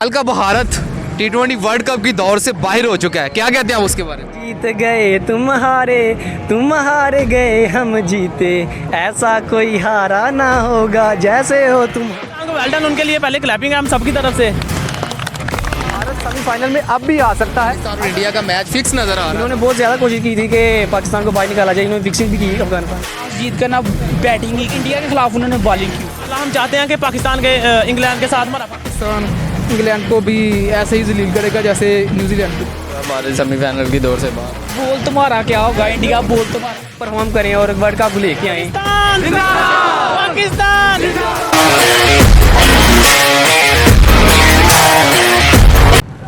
कल का Bharat T20 world cup की दौर से बाहर हो चुका है, क्या कहते हैं आप उसके बारे में? जीत गए तुम हारे गए हम जीते, ऐसा कोई हारा ना होगा जैसे हो तुम। वेल डन उनके लिए, पहले क्लैपिंग है हम सबकी तरफ से। भारत सेमीफाइनल में अब भी आ सकता है। और इंडिया का मैच फिक्स नजर आ रहा है। इन्होंने बहुत ज़्यादा कोशिश की थी कि पाकिस्तान को बाहर निकाला जाए, इन्होंने फिक्सिंग भी की अफगानिस्तान। जीत कर ना बैटिंग की, इंडिया के खिलाफ उन्होंने बॉलिंग की। हम चाहते हैं कि पाकिस्तान के इंग्लैंड के साथ हमारा पाकिस्तान इंग्लैंड को भी ऐसे ही जलील करेगा जैसे न्यूजीलैंड को। भारत सेमीफाइनल की दौर से बाहर। बोल तुम्हारा क्या होगा, इंडिया बोल तुम्हारा परफॉर्म करें और वर्ल्ड कप लेके आए। पाकिस्तान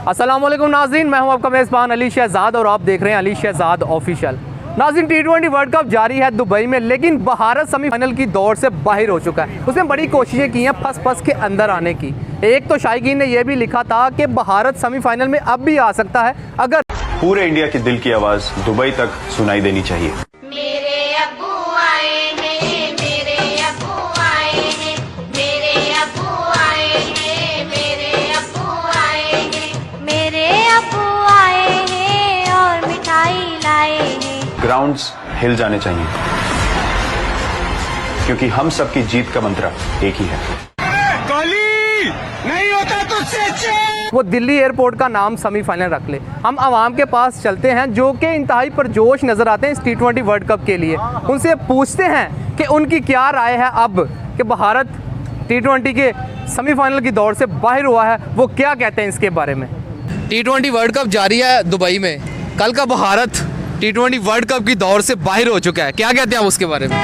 अस्सलामुअलैकुम नाज़रीन, मैं हूं आपका मेज़बान अली शहजाद और आप देख रहे हैं अली शहजाद ऑफिशियल। नाज़रीन, T20 वर्ल्ड कप जारी है दुबई में, लेकिन भारत सेमीफाइनल की दौड़ से बाहर हो चुका है। उसने बड़ी कोशिशें की हैं फंस के अंदर आने की। एक तो शायकीन ने यह भी लिखा था कि भारत सेमीफाइनल में अब भी आ सकता है अगर पूरे इंडिया के दिल की आवाज़ दुबई तक सुनाई देनी चाहिए। मेरे अब्बू आए हैं, मेरे अब्बू आए हैं, मेरे अब्बू आए हैं, मेरे अब्बू आए हैं, मेरे अब्बू आए हैं और मिठाई लाए हैं। ग्राउंड्स हिल जाने चाहिए क्योंकि हम सबकी जीत का मंत्र एक ही है। वो दिल्ली एयरपोर्ट का नाम सेमीफाइनल रख ले। हम आवाम के पास चलते हैं जो कि इंतहाई परजोश नज़र आते हैं इस T20 वर्ल्ड कप के लिए। उनसे पूछते हैं कि उनकी क्या राय है अब कि भारत T20 के सेमीफाइनल की दौड़ से बाहर हुआ है, वो क्या कहते हैं इसके बारे में। T20 वर्ल्ड कप जारी है दुबई में, कल का भारत T20 वर्ल्ड कप की दौर से बाहर हो चुका है, क्या कहते हैं आप उसके बारे में?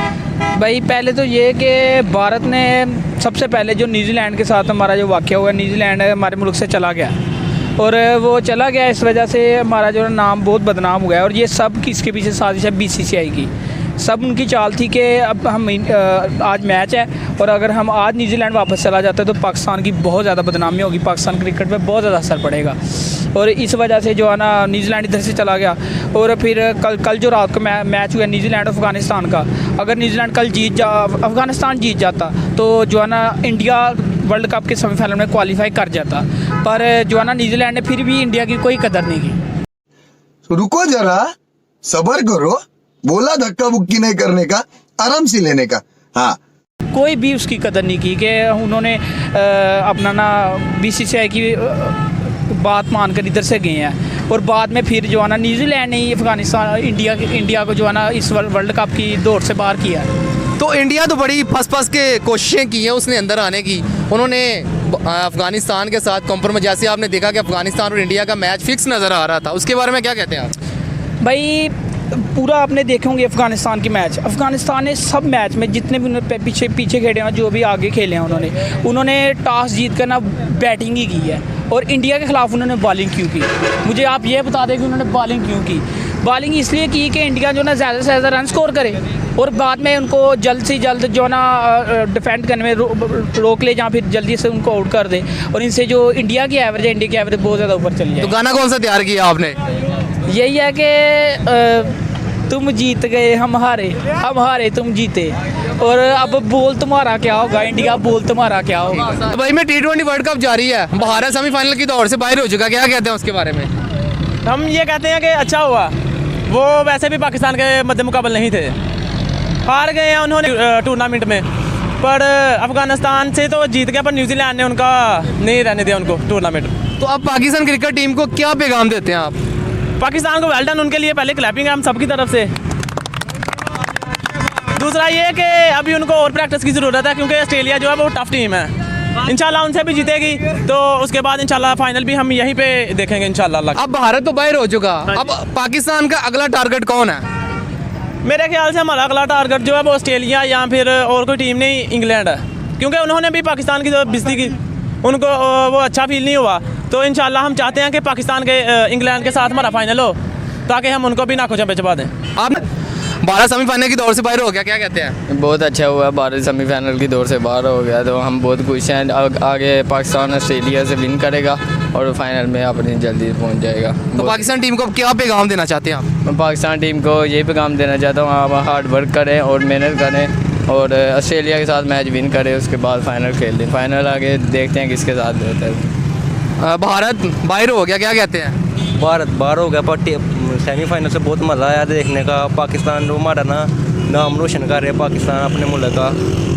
भाई पहले तो ये कि भारत ने सबसे पहले जो न्यूजीलैंड के साथ हमारा जो वाक़या हुआ, न्यूजीलैंड हमारे मुल्क से चला गया और वो चला गया, इस वजह से हमारा जो नाम बहुत बदनाम हुआ है। और ये सब किसके पीछे साजिश है? BCCI की। सब उनकी चाल थी कि अब हम आज मैच है और अगर हम आज न्यूजीलैंड वापस चला जाता है तो पाकिस्तान की बहुत ज़्यादा बदनामी होगी, पाकिस्तान क्रिकेट पे बहुत ज़्यादा असर पड़ेगा। और इस वजह से जो है ना न्यूजीलैंड इधर से चला गया। और फिर कल जो रात को मैच हुआ न्यूजीलैंड और अफ़गानिस्तान का, अगर न्यूजीलैंड कल अफ़गानिस्तान जीत जाता तो जो है ना इंडिया वर्ल्ड कप के सेमीफाइनल में क्वालिफाई कर जाता। पर जो है ना न्यूजीलैंड ने फिर भी इंडिया की कोई कदर नहीं की। रुको जरा, सब्र करो, बोला धक्का बुक्की नहीं करने का, आराम से लेने का। हाँ, कोई भी उसकी कदर नहीं की कि उन्होंने अपना ना BCCI की बात मानकर इधर से गए हैं। और बाद में फिर जो है ना न्यूजीलैंड ने ही अफ़गानिस्तान इंडिया को जो है ना इस वर्ल्ड कप की दौड़ से बाहर किया है। तो इंडिया तो बड़ी फंस के कोशिशें की हैं उसने अंदर आने की। उन्होंने अफगानिस्तान के साथ कॉम्प्रोमाइज़, जैसे आपने देखा कि अफगानिस्तान और इंडिया का मैच फिक्स नज़र आ रहा था, उसके बारे में क्या कहते हैं आप? भाई पूरा आपने देखे होंगे अफ़गानिस्तान की मैच, अफ़गानिस्तान ने सब मैच में जितने भी पीछे खेले हैं, जो भी आगे खेले हैं, उन्होंने टॉस जीत कर ना बैटिंग ही की है। और इंडिया के ख़िलाफ़ उन्होंने बॉलिंग क्यों की? मुझे आप ये बता दें कि उन्होंने बॉलिंग क्यों की? बॉलिंग इसलिए की कि इंडिया जो ना ज़्यादा से ज़्यादा रन स्कोर करे और बाद में उनको जल्द से जल्द जो ना डिफेंड करने में रोक ले, या फिर जल्दी से उनको आउट कर दे। और इनसे जो इंडिया की एवरेज है, इंडिया की एवरेज बहुत ज़्यादा ऊपर चली है। तो गाना कौन सा तैयार किया आपने? यही है कि तुम जीत गए हम हारे तुम जीते, और अब बोल तुम्हारा क्या होगा, इंडिया बोल तुम्हारा क्या होगा। दुबई में T20 वर्ल्ड कप जारी है, भारत सेमीफाइनल की दौड़ से बाहर हो चुका, क्या कहते हैं उसके बारे में? हम ये कहते हैं कि अच्छा हुआ, वो वैसे भी पाकिस्तान के मद्दे मुकाबले नहीं थे, हार गए हैं उन्होंने टूर्नामेंट में। पर अफगानिस्तान से तो जीत गया, पर न्यूजीलैंड ने उनका नहीं रहने दिया उनको टूर्नामेंट। तो अब पाकिस्तान क्रिकेट टीम को क्या पैगाम देते हैं आप? पाकिस्तान को वेल डन उनके लिए, पहले क्लैपिंग है हम सबकी तरफ से। दूसरा ये कि अभी उनको और प्रैक्टिस की ज़रूरत है क्योंकि ऑस्ट्रेलिया जो है वो टफ टीम है। इंशाल्लाह उनसे भी जीतेगी तो उसके बाद इंशाल्लाह फाइनल भी हम यहीं पे देखेंगे इंशाल्लाह। अब भारत तो बाहर हो चुका, अब पाकिस्तान का अगला टारगेट कौन है? मेरे ख्याल से हमारा अगला टारगेट जो है वो ऑस्ट्रेलिया या फिर और कोई टीम नहीं, इंग्लैंड है। क्योंकि उन्होंने भी पाकिस्तान की जो बेइज्जती की, उनको वो अच्छा फील नहीं हुआ। तो इंशाल्लाह हम चाहते हैं कि पाकिस्तान के इंग्लैंड के साथ हमारा फाइनल हो ताकि हम उनको भी नाखुशा बेचवा दें। आपने भारत सेमीफाइनल की दौड़ से बाहर हो गया, क्या कहते हैं? बहुत अच्छा हुआ, भारत सेमीफाइनल की दौड़ से बाहर हो गया तो हम बहुत खुश हैं। आगे पाकिस्तान ऑस्ट्रेलिया से विन करेगा और फाइनल में अपनी जल्दी पहुंच जाएगा। तो पाकिस्तान टीम को क्या पैगाम देना चाहते हैं आप? मैं पाकिस्तान टीम को ये पैगाम देना चाहता हूँ, आप हार्ड वर्क करें और मेहनत करें और ऑस्ट्रेलिया के साथ मैच विन करें, उसके बाद फाइनल खेल लें। फाइनल आगे देखते हैं किसके साथ होता है। भारत बाहर हो गया, क्या कहते हैं? भारत बाहर हो गया पर सेमीफाइनल से बहुत मज़ा आया देखने का। पाकिस्तान हमारा नाम रोशन कर रहे हैं पाकिस्तान अपने मुल्क का,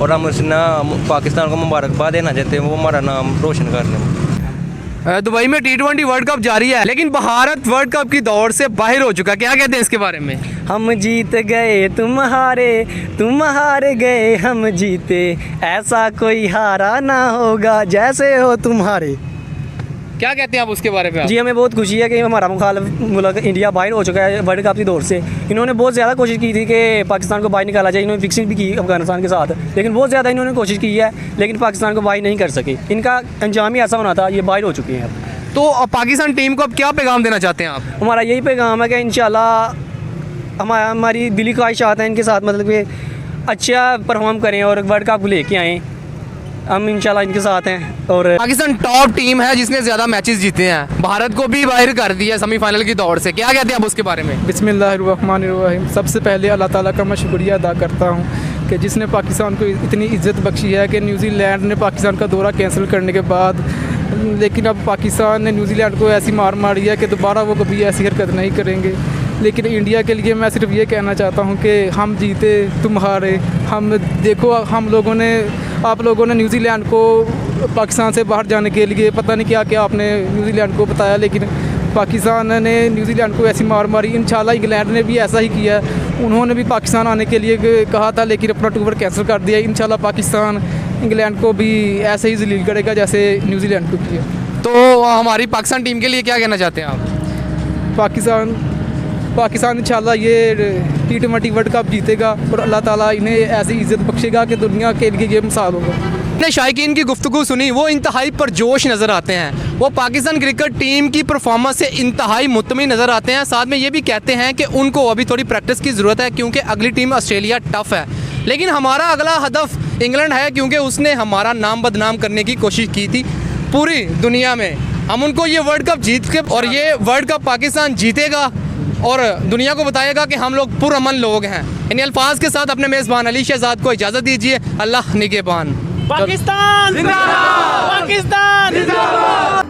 और हम पाकिस्तान को मुबारकबाद देना चाहते हैं, वो हमारा नाम रोशन कर रहे हैं। दुबई में T20 वर्ल्ड कप जारी है, लेकिन भारत वर्ल्ड कप की दौड़ से बाहर हो चुका है, क्या कहते हैं इसके बारे में? हम जीत गए तुम हार गए हम जीते, ऐसा कोई हारा ना होगा जैसे हो तुम्हारे। क्या कहते हैं आप उसके बारे में? जी हमें बहुत खुशी है कि हमारा मुखालिफ मुल्क इंडिया बाहर हो चुका है वर्ल्ड कप की दौड़ से। इन्होंने बहुत ज़्यादा कोशिश की थी कि पाकिस्तान को बाहर निकाला जाए, इन्होंने फिक्सिंग भी की अफगानिस्तान के साथ, लेकिन बहुत ज़्यादा इन्होंने कोशिश की है, लेकिन पाकिस्तान को बाहर नहीं कर सके। इनका अंजाम ही ऐसा होना था, ये बाहर हो चुके हैं अब। तो अब पाकिस्तान टीम को अब क्या पैगाम देना चाहते हैं आप? हमारा यही पैगाम है कि इंशाल्लाह हमारी दिली ख्वाहिशात हैं इनके साथ, मतलब कि अच्छा परफॉर्म करें और वर्ल्ड कप लेके आएँ। हम इंशाल्लाह इनके साथ हैं। और पाकिस्तान टॉप टीम है जिसने ज़्यादा मैचेस जीते हैं, भारत को भी बाहर कर दिया सेमीफाइनल की दौड़ से, क्या कहते हैं आप उसके बारे में? बिस्मिल्लाहिर्रहमानिर्रहीम। सबसे पहले अल्लाह ताला का मैं शुक्रिया अदा करता हूँ कि जिसने पाकिस्तान को इतनी इज्जत बख्शी है कि न्यूजीलैंड ने पाकिस्तान का दौरा कैंसिल करने के बाद, लेकिन अब पाकिस्तान ने न्यूजीलैंड को ऐसी मार मारी है कि दोबारा वो कभी ऐसी हरकत नहीं करेंगे। लेकिन इंडिया के लिए मैं सिर्फ ये कहना चाहता हूँ कि हम जीते तुम हारे। हम देखो आप लोगों ने न्यूजीलैंड को पाकिस्तान से बाहर जाने के लिए पता नहीं क्या क्या आपने न्यूजीलैंड को बताया, लेकिन पाकिस्तान ने न्यूजीलैंड को ऐसी मार मारी। इंशाल्लाह इंग्लैंड ने भी ऐसा ही किया, उन्होंने भी पाकिस्तान आने के लिए कहा था, लेकिन अपना टूर कैंसिल कर दिया। इंशाल्लाह पाकिस्तान इंग्लैंड को भी ऐसे ही जलील करेगा जैसे न्यूजीलैंड को किया। तो हमारी पाकिस्तान टीम के लिए क्या कहना चाहते हैं आप? पाकिस्तान इंशाल्लाह ये T20 वर्ल्ड कप जीतेगा और अल्लाह ताला इन्हें ऐसी इज्जत बख्शेगा कि दुनिया के लिए ये मिसाल होगा। ने शायकीन की गुफ्तगू सुनी, वो इंतहाई परजोश नज़र आते हैं, वो पाकिस्तान क्रिकेट टीम की परफॉर्मेंस से इंतहाई मुतमिन नज़र आते हैं। साथ में ये भी कहते हैं कि उनको अभी थोड़ी प्रैक्टिस की ज़रूरत है क्योंकि अगली टीम ऑस्ट्रेलिया टफ है, लेकिन हमारा अगला हदफ इंग्लैंड है क्योंकि उसने हमारा नाम बदनाम करने की कोशिश की थी पूरी दुनिया में। हम उनको ये वर्ल्ड कप जीत के, और ये वर्ल्ड कप पाकिस्तान जीतेगा और दुनिया को बताएगा कि हम लोग पुरअमन लोग हैं। इन अल्फाज के साथ अपने मेज़बान अली शहजाद को इजाज़त दीजिए। अल्लाह निगहबान। पाकिस्तान जिंदाबाद, पाकिस्तान जिंदाबाद।